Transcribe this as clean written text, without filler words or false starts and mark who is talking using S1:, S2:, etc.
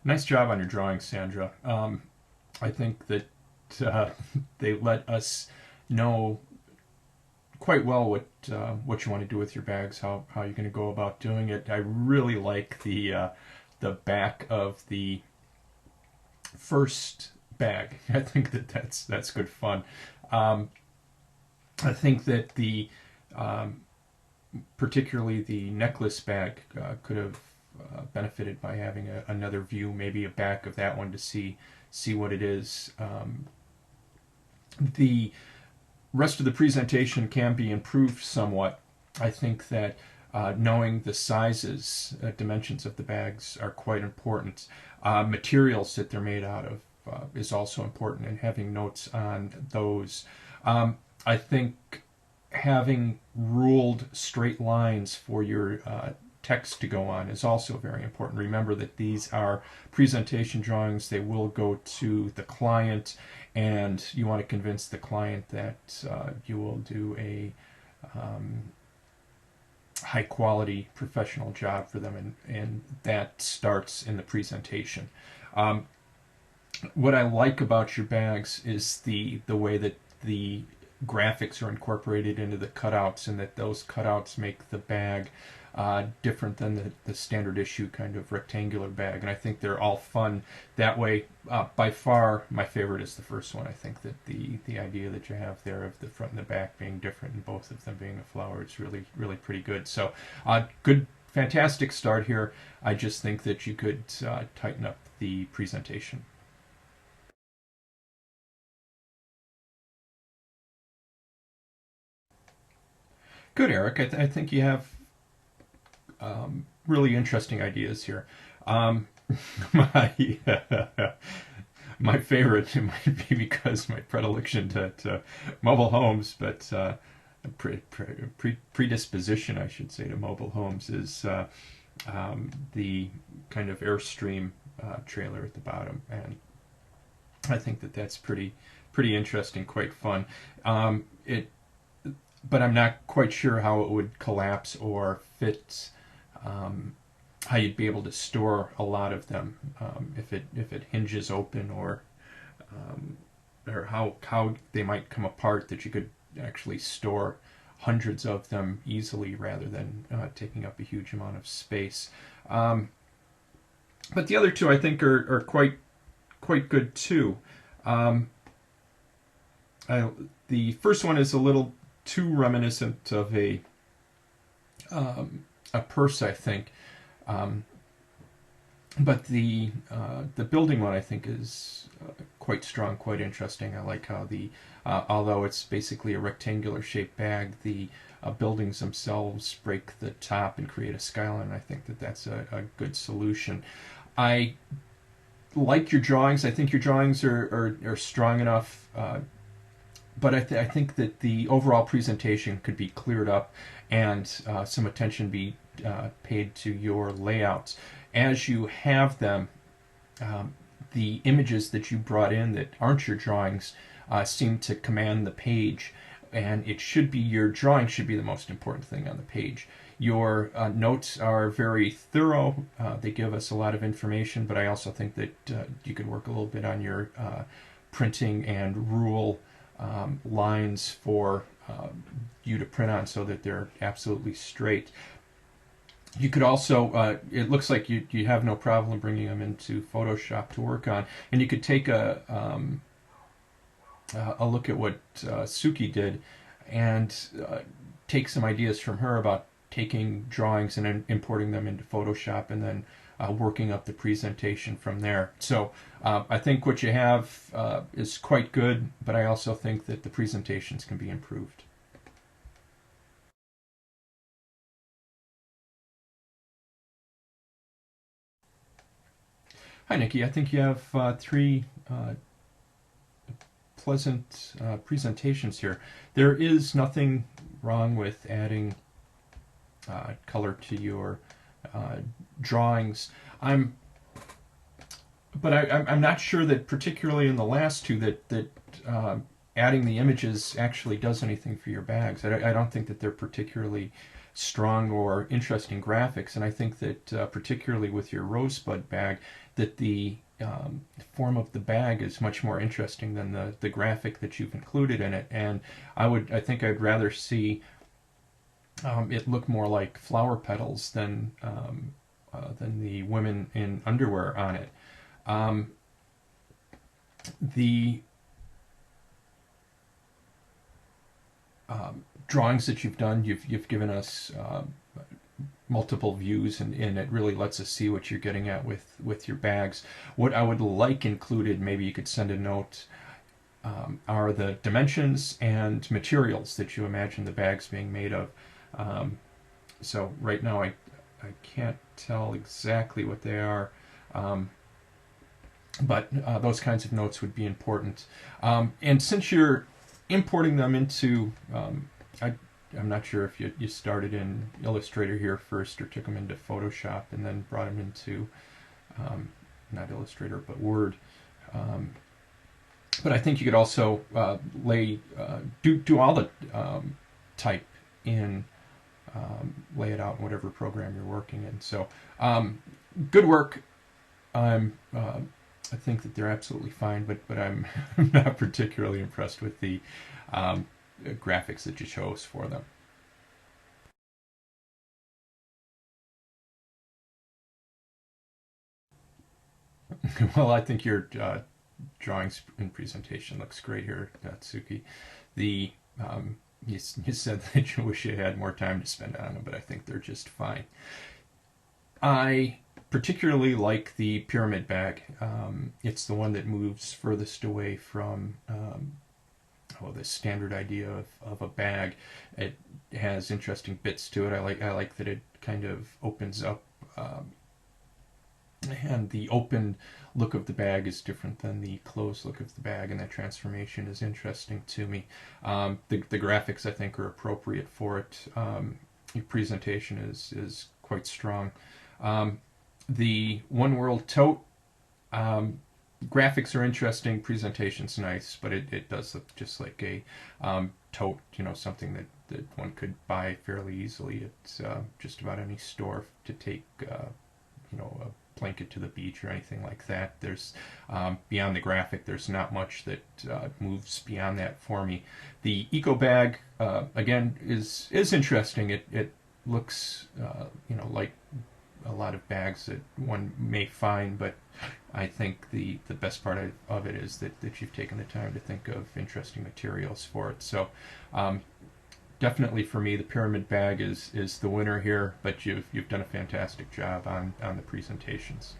S1: Nice job on your drawing, Sandra. I think that uh, they let us know quite well what you want to do with your bags, how you're going to go about doing it. I really like the back of the first bag. I think that that's good fun. Um, I think that the um, particularly the necklace bag could have benefited by having another view, maybe a back of that one to see what it is. The rest of the presentation can be improved somewhat. I think that knowing the sizes, dimensions of the bags are quite important. Materials that they're made out of is also important, and having notes on those. I think having ruled straight lines for your text to go on is also very important. Remember that these are presentation drawings. They will go to the client, and you want to convince the client that you will do a high quality professional job for them, and that starts in the presentation. Um, what I like about your bags is the way that the graphics are incorporated into the cutouts, and that those cutouts make the bag different than the standard issue kind of rectangular bag. And I think they're all fun that way. By far, my favorite is the first one. I think that the idea that you have there of the front and the back being different and both of them being a flower is really pretty good. So, good, fantastic start here. I just think that you could tighten up the presentation. Good, Eric. I think you have really interesting ideas here. Um, my my favorite, it might be because my predilection to mobile homes, but predisposition, I should say, to mobile homes is the kind of Airstream trailer at the bottom, and I think that that's pretty interesting, quite fun. It but I'm not quite sure how it would collapse or fit, um, how you'd be able to store a lot of them, if it hinges open, um, or how they might come apart that you could actually store hundreds of them easily rather than taking up a huge amount of space. Um, but the other two I think are quite good too. Um, I, the first one is a little too reminiscent of a purse, I think. Um, but the building one I think is quite strong, quite interesting. I like how although it's basically a rectangular shaped bag, the buildings themselves break the top and create a skyline. I think that that's a good solution. I like your drawings. I think your drawings are strong enough, but I think that the overall presentation could be cleared up, and some attention be paid to your layouts. As you have them, um, the images that you brought in that aren't your drawings seem to command the page, and it should be your drawing should be the most important thing on the page. Your notes are very thorough. They give us a lot of information, but I also think that you could work a little bit on your printing and rule lines for you to print on so that they're absolutely straight. You could also, it looks like you have no problem bringing them into Photoshop to work on, and you could take a look at what Suki did, and take some ideas from her about taking drawings and importing them into Photoshop, and then working up the presentation from there. So I think what you have is quite good, but I also think that the presentations can be improved. Hi, Nikki. I think you have three pleasant presentations here. There is nothing wrong with adding color to your uh, drawings. I'm, but I'm not sure that particularly in the last two that adding the images actually does anything for your bags. I don't think that they're particularly strong or interesting graphics, and I think that particularly with your Rosebud bag, that the form of the bag is much more interesting than the graphic that you've included in it. And I think I'd rather see it look more like flower petals than the women in underwear on it. The drawings that you've done, you've given us multiple views, and it really lets us see what you're getting at with your bags. What I would like included, maybe you could send a note, are the dimensions and materials that you imagine the bags being made of. So right now I can't tell exactly what they are, but those kinds of notes would be important. And since you're importing them into, I'm not sure if you started in Illustrator here first or took them into Photoshop and then brought them into, not Illustrator, but Word. But I think you could also do all the type in, lay it out in whatever program you're working in. So good work. I think that they're absolutely fine, but I'm not particularly impressed with the graphics that you chose for them. Well, I think your drawings and presentation looks great here, Natsuki. The you said that you wish you had more time to spend on them, but I think they're just fine. I particularly like the pyramid bag. It's the one that moves furthest away from the standard idea of a bag. It has interesting bits to it. I like that it kind of opens up, and the open look of the bag is different than the closed look of the bag, and that transformation is interesting to me. The graphics, I think, are appropriate for it. Your presentation is quite strong. The One World tote, graphics are interesting, presentation's nice, but it does look just like a tote, something that one could buy fairly easily at just about any store to take, a blanket to the beach or anything like that. There's beyond the graphic, there's not much that moves beyond that for me. The eco bag, again, is interesting. It looks, like a lot of bags that one may find, but I think the best part of it is that you've taken the time to think of interesting materials for it. So definitely for me, the pyramid bag is the winner here, but you've done a fantastic job on the presentations.